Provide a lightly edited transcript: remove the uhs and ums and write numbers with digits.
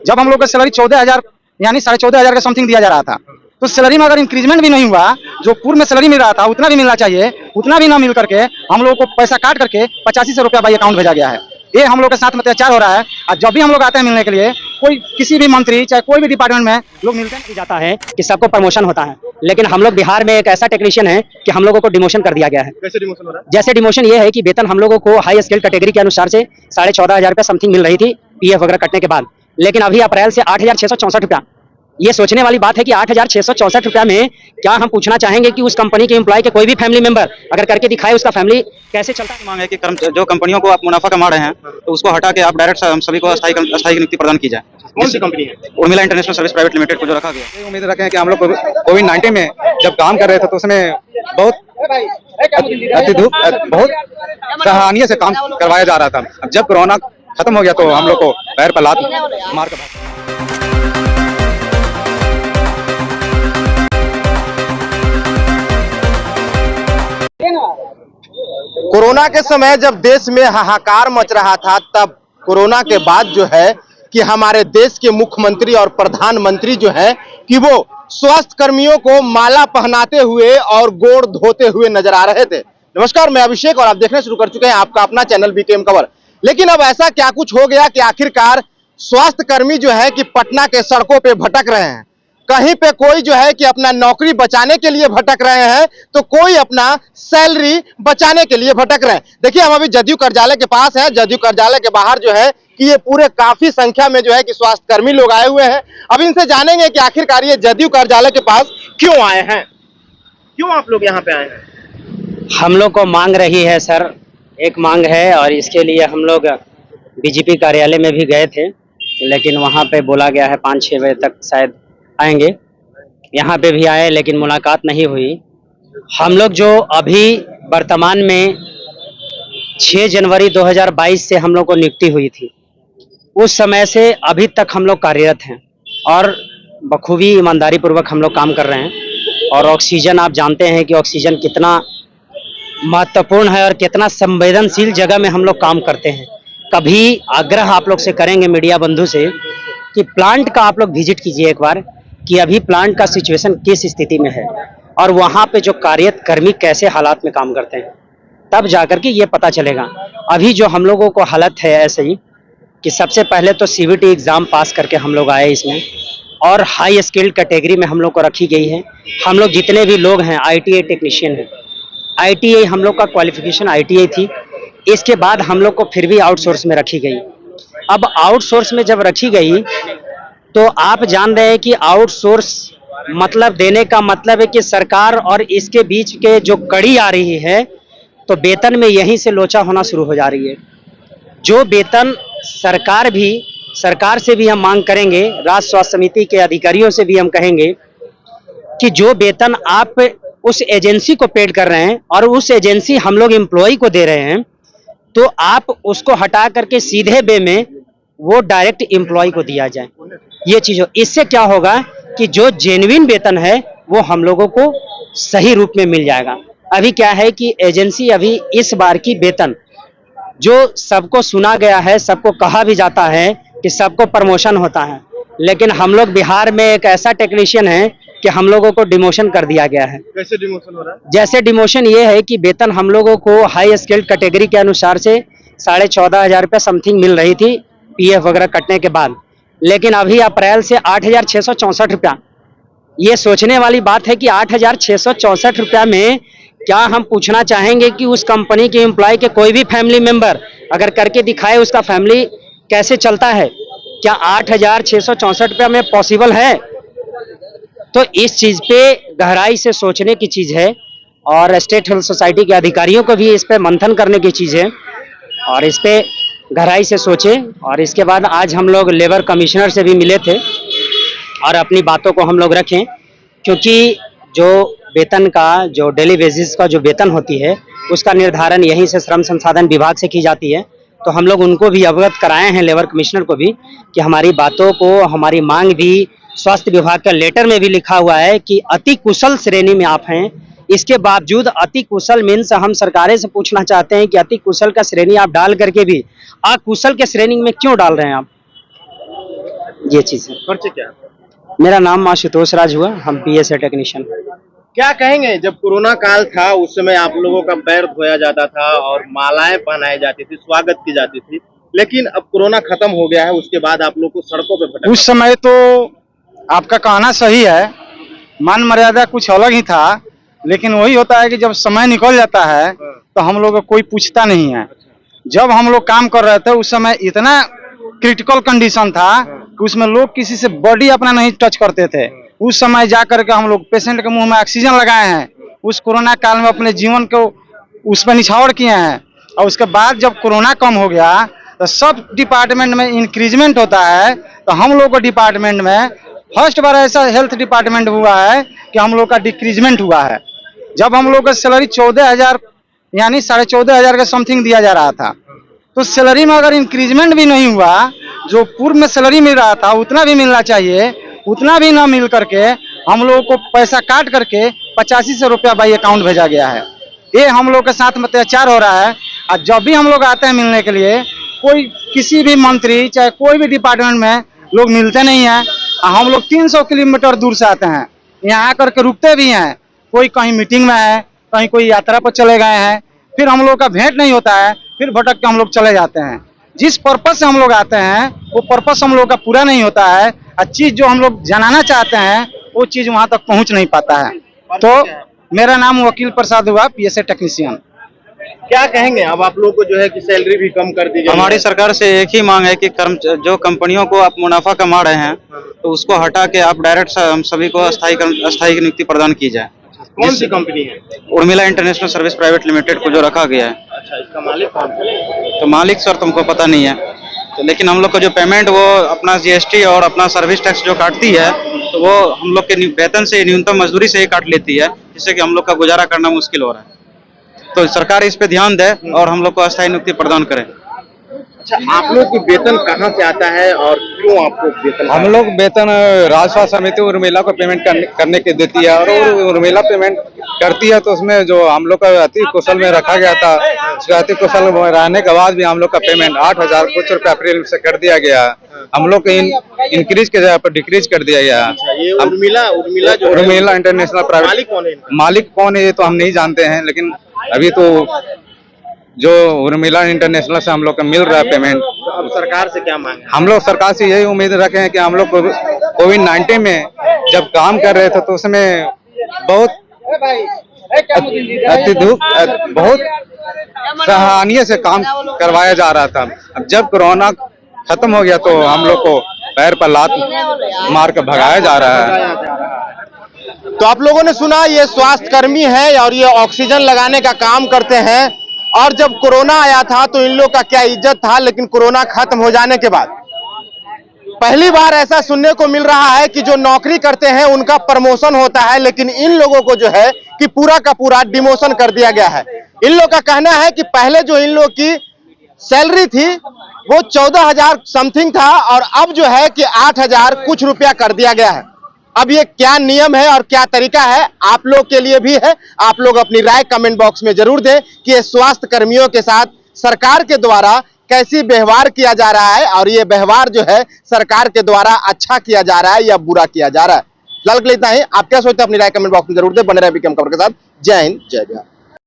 जब हम लोग का सैलरी 14,000 यानी 14,500 का समथिंग दिया जा रहा था, तो सैलरी में अगर इंक्रीजमेंट भी नहीं हुआ, जो पूर्व में सैलरी मिल रहा था उतना भी मिलना चाहिए, उतना भी ना मिल करके हम लोगों को पैसा काट करके 8500 रुपया बाई अकाउंट भेजा गया है। ये हम लोग के साथ में अत्याचार हो रहा है। और जब भी हम लोग आते हैं मिलने के लिए, कोई किसी भी मंत्री चाहे कोई भी डिपार्टमेंट में लोग मिलते हैं, जाता है कि सबको प्रमोशन होता है, लेकिन हम लोग बिहार में एक ऐसा टेक्नीशियन है कि हम लोगों को डिमोशन कर दिया गया है। कैसे डिमोशन हो रहा है? जैसे डिमोशन ये है कि वेतन हम लोगों को हाई स्केल कैटेगरी के अनुसार से 14,500 रुपया समथिंग मिल रही थी पीएफ वगैरह कटने के बाद, लेकिन अभी अप्रैल से 8,664 रुपया। ये सोचने वाली बात है कि 8,664 रुपया में क्या हम पूछना चाहेंगे कि उस कंपनी के एम्प्लॉय के कोई भी फैमिली मेंबर अगर करके दिखाए उसका फैमिली कैसे चलता है। मांग है कि जो कंपनियों को आप मुनाफा कमा रहे हैं, तो उसको हटा के आप डायरेक्ट हम सभी को अस्थायी नियुक्ति प्रदान की जाए। कौन सी कंपनी है? Urmila international service private limited को जो रखा गया। उम्मीद रखें हैं कि हम लोग कोविड-19 में जब काम कर रहे थे तो उसमें बहुत सराहनीय से काम करवाया जा रहा था। अब जब कोरोना खत्म हो गया तो हम लोग को पैर पर लात मार कर कोरोना के समय जब देश में हाहाकार मच रहा था, तब कोरोना के बाद जो है कि हमारे देश के मुख्यमंत्री और प्रधानमंत्री जो है कि वो स्वास्थ्य कर्मियों को माला पहनाते हुए और गोड़ धोते हुए नजर आ रहे थे। नमस्कार, मैं अभिषेक और आप देखना शुरू कर चुके हैं आपका अपना चैनल बीकेएम खबर। लेकिन अब ऐसा क्या कुछ हो गया कि आखिरकार स्वास्थ्य कर्मी जो है कि पटना के सड़कों पे भटक रहे हैं। कहीं पे कोई जो है कि अपना नौकरी बचाने के लिए भटक रहे हैं, तो कोई अपना सैलरी बचाने के लिए भटक रहे हैं। देखिए, हम अभी जदयू कार्यालय के पास हैं। जदयू कार्यालय के बाहर जो है कि ये पूरे काफी संख्या में जो है कि स्वास्थ्य कर्मी लोग आए हुए हैं। अब इनसे जानेंगे कि आखिरकार ये जदयू कार्यालय के पास क्यों आए हैं, क्यों आप लोग यहाँ पे आए हैं? हम लोग को मांग रही है सर, एक मांग है और इसके लिए हम लोग बीजेपी कार्यालय में भी गए थे, लेकिन वहाँ पे बोला गया है 5-6 बजे तक शायद आएंगे। यहाँ पे भी आए लेकिन मुलाकात नहीं हुई। हम लोग जो अभी वर्तमान में 6 जनवरी 2022 से हम लोग को नियुक्ति हुई थी, उस समय से अभी तक हम लोग कार्यरत हैं और बखूबी ईमानदारी पूर्वक हम लोग काम कर रहे हैं। और ऑक्सीजन, आप जानते हैं कि ऑक्सीजन कितना महत्वपूर्ण है और कितना संवेदनशील जगह में हम लोग काम करते हैं। कभी आग्रह आप लोग से करेंगे मीडिया बंधु से कि प्लांट का आप लोग विजिट कीजिए एक बार, कि अभी प्लांट का सिचुएशन किस स्थिति में है और वहाँ पे जो कार्यरत कर्मी कैसे हालात में काम करते हैं, तब जाकर के ये पता चलेगा। अभी जो हम लोगों को हालत है ऐसे ही कि सबसे पहले तो सीबीटी एग्ज़ाम पास करके हम लोग आए इसमें, और हाई स्किल्ड कैटेगरी में हम लोग को रखी गई है। हम लोग जितने भी लोग हैं ITI टेक्नीशियन हैं। ITI हम लोग का क्वालिफिकेशन ITI थी। इसके बाद हम लोग को फिर भी आउटसोर्स में रखी गई। अब आउटसोर्स में जब रखी गई तो आप जान रहे हैं कि आउटसोर्स मतलब देने का मतलब है कि सरकार और इसके बीच के जो कड़ी आ रही है, तो वेतन में यहीं से लोचा होना शुरू हो जा रही है। जो वेतन सरकार से भी हम मांग करेंगे, राज्य स्वास्थ्य समिति के अधिकारियों से भी हम कहेंगे कि जो वेतन आप उस एजेंसी को पेड कर रहे हैं और उस एजेंसी हम लोग एम्प्लॉय को दे रहे हैं, तो आप उसको हटा करके सीधे वे में वो डायरेक्ट एम्प्लॉय को दिया जाए। ये चीज़ हो, इससे क्या होगा कि जो जेन्युइन वेतन है वो हम लोगों को सही रूप में मिल जाएगा। अभी क्या है कि एजेंसी अभी इस बार की वेतन जो सबको सुना गया है, सबको कहा भी जाता है कि सबको प्रमोशन होता है, लेकिन हम लोग बिहार में एक ऐसा टेक्नीशियन है कि हम लोगों को डिमोशन कर दिया गया है। कैसे डिमोशन हो रहा है? जैसे डिमोशन ये है कि वेतन हम लोगों को हाई स्केल कैटेगरी के अनुसार से 14,500 रुपया समथिंग मिल रही थी पीएफ वगैरह कटने के बाद, लेकिन अभी अप्रैल से 8,664 रुपया। ये सोचने वाली बात है कि 8,664 रुपया में क्या हम पूछना चाहेंगे कि उस कंपनी के एम्प्लॉय के कोई भी फैमिली मेंबर अगर करके दिखाए उसका फैमिली कैसे चलता है? क्या 8,664 रुपया में पॉसिबल है? तो इस चीज़ पे गहराई से सोचने की चीज़ है और स्टेट हेल्थ सोसाइटी के अधिकारियों को भी इस पे मंथन करने की चीज़ है और इस पे गहराई से सोचें। और इसके बाद आज हम लोग लेबर कमिश्नर से भी मिले थे और अपनी बातों को हम लोग रखें, क्योंकि जो वेतन का जो डेली बेसिस का जो वेतन होती है उसका निर्धारण यहीं से श्रम संसाधन विभाग से की जाती है। तो हम लोग उनको भी अवगत कराए हैं, लेबर कमिश्नर को भी, कि हमारी बातों को, हमारी मांग भी स्वास्थ्य विभाग का लेटर में भी लिखा हुआ है कि अति कुशल श्रेणी में आप हैं। इसके बावजूद अति कुशल मीन्स हम सरकारें से पूछना चाहते हैं कि अति कुशल का श्रेणी आप डाल करके भी अकुशल के श्रेणी में क्यों डाल रहे हैं आप? GHC से। परिचय क्या है? मेरा नाम आशुतोष राज हुआ, हम PSA टेक्नीशियन। क्या कहेंगे, जब कोरोना काल था उस समय आप लोगों का पैर धोया जाता था और मालाएं पहनाई जाती थी, स्वागत की जाती थी, लेकिन अब कोरोना खत्म हो गया है, उसके बाद आप लोग को सड़कों पे भटकना उस समय तो आपका कहना सही है, मान मर्यादा कुछ अलग ही था, लेकिन वही होता है कि जब समय निकल जाता है तो हम लोग को कोई पूछता नहीं है। जब हम लोग काम कर रहे थे उस समय इतना क्रिटिकल कंडीशन था कि उसमें लोग किसी से बॉडी अपना नहीं टच करते थे। उस समय जा करके हम लोग पेशेंट के मुंह में ऑक्सीजन लगाए हैं, उस कोरोना काल में अपने जीवन को उस पर निछावर किए हैं। और उसके बाद जब कोरोना कम हो गया तो सब डिपार्टमेंट में इंक्रीजमेंट होता है, तो हम लोग को डिपार्टमेंट में फर्स्ट बार ऐसा हेल्थ डिपार्टमेंट हुआ है कि हम लोग का डिक्रीजमेंट हुआ है। जब हम लोग का सैलरी 14,000 यानी 14,500 का समथिंग दिया जा रहा था, तो सैलरी में अगर इंक्रीजमेंट भी नहीं हुआ, जो पूर्व में सैलरी मिल रहा था उतना भी मिलना चाहिए, उतना भी ना मिल करके हम लोगों को पैसा काट करके 8500 रुपया बाई अकाउंट भेजा गया है। ये हम लोग के साथ में अत्याचार हो रहा है। और जब भी हम लोग आते हैं मिलने के लिए, कोई किसी भी मंत्री चाहे कोई भी डिपार्टमेंट में लोग मिलते नहीं हैं। हम लोग 300 किलोमीटर दूर से आते हैं, यहाँ आकर के रुकते भी हैं, कोई कहीं मीटिंग में है, कहीं कोई यात्रा पर चले गए हैं, फिर हम लोग का भेंट नहीं होता है, फिर भटक के हम लोग चले जाते हैं। जिस पर्पस से हम लोग आते हैं वो पर्पस हम लोग का पूरा नहीं होता है, और चीज जो हम लोग जनाना चाहते हैं वो चीज वहां तक पहुंच नहीं पाता है। तो मेरा नाम वकील प्रसाद हुआ, PSA टेक्नीशियन। क्या कहेंगे, अब आप लोग को जो है कि सैलरी भी कम कर दी गई हमारी है। सरकार से एक ही मांग है कि जो कंपनियों को आप मुनाफा कमा रहे हैं तो उसको हटा के आप डायरेक्ट हम सभी को अस्थायी नियुक्ति प्रदान की जाए। कौन सी कंपनी है? Urmila international service private limited को जो रखा गया है, अच्छा, इसका मालिक कौन है? तो मालिक सर तुमको पता नहीं है, तो लेकिन हम लोग को जो पेमेंट वो अपना GST और अपना सर्विस टैक्स जो काटती है, तो वो हम लोग के वेतन से न्यूनतम मजदूरी से ही काट लेती है, जिससे कि हम लोग का गुजारा करना मुश्किल हो रहा है। तो सरकार इस पे ध्यान दे और हम लोग को अस्थायी नियुक्ति प्रदान करे। अच्छा, आप लोग को वेतन कहाँ से आता है और क्यों आपको वेतन? हम लोग वेतन राजस्व समिति उर्मिला को पेमेंट करने के देती है, और उर्मिला पेमेंट करती है, तो उसमें जो हम लोग का अति कुशल में रखा गया था, अति कुशल में रहने के बाद भी हम लोग का पेमेंट 8,000 कुछ रुपये अप्रैल से कर दिया गया। हम लोग को इंक्रीज के जगह पर डिक्रीज कर दिया गया। ये उर्मिला जो उर्मिला इंटरनेशनल प्राइवेट मालिक कौन है? मालिक कौन है ये तो हम नहीं जानते हैं, लेकिन अभी तो जो उर्मिला इंटरनेशनल से हम लोग को मिल रहा है पेमेंट। तो अब सरकार से क्या मांग है? हम लोग सरकार से यही उम्मीद रखे हैं कि हम लोग कोविड-19 में जब काम कर रहे थे तो उसमें बहुत बहुत सराहनीय से काम करवाया जा रहा था। अब जब कोरोना खत्म हो गया तो हम लोग को पैर पर लात मार कर भगाया जा रहा है। तो आप लोगों ने सुना, ये स्वास्थ्य कर्मी है और ये ऑक्सीजन लगाने का काम करते हैं। और जब कोरोना आया था तो इन लोग का क्या इज्जत था, लेकिन कोरोना खत्म हो जाने के बाद पहली बार ऐसा सुनने को मिल रहा है कि जो नौकरी करते हैं उनका प्रमोशन होता है, लेकिन इन लोगों को जो है कि पूरा का पूरा डिमोशन कर दिया गया है। इन लोग का कहना है कि पहले जो इन लोग की सैलरी थी वो 14,000 समथिंग था, और अब जो है कि 8,000 कुछ रुपया कर दिया गया है। अब ये क्या नियम है और क्या तरीका है, आप लोग के लिए भी है। आप लोग अपनी राय कमेंट बॉक्स में जरूर दें कि ये स्वास्थ्य कर्मियों के साथ सरकार के द्वारा कैसी व्यवहार किया जा रहा है, और ये व्यवहार जो है सरकार के द्वारा अच्छा किया जा रहा है या बुरा किया जा रहा है। फिलहाल के लिए इतना ही। आप क्या सोचते हैं अपनी राय कमेंट बॉक्स में जरूर दें। बने रहे बीकेएम खबर के साथ। जय हिंद, जय बिहार।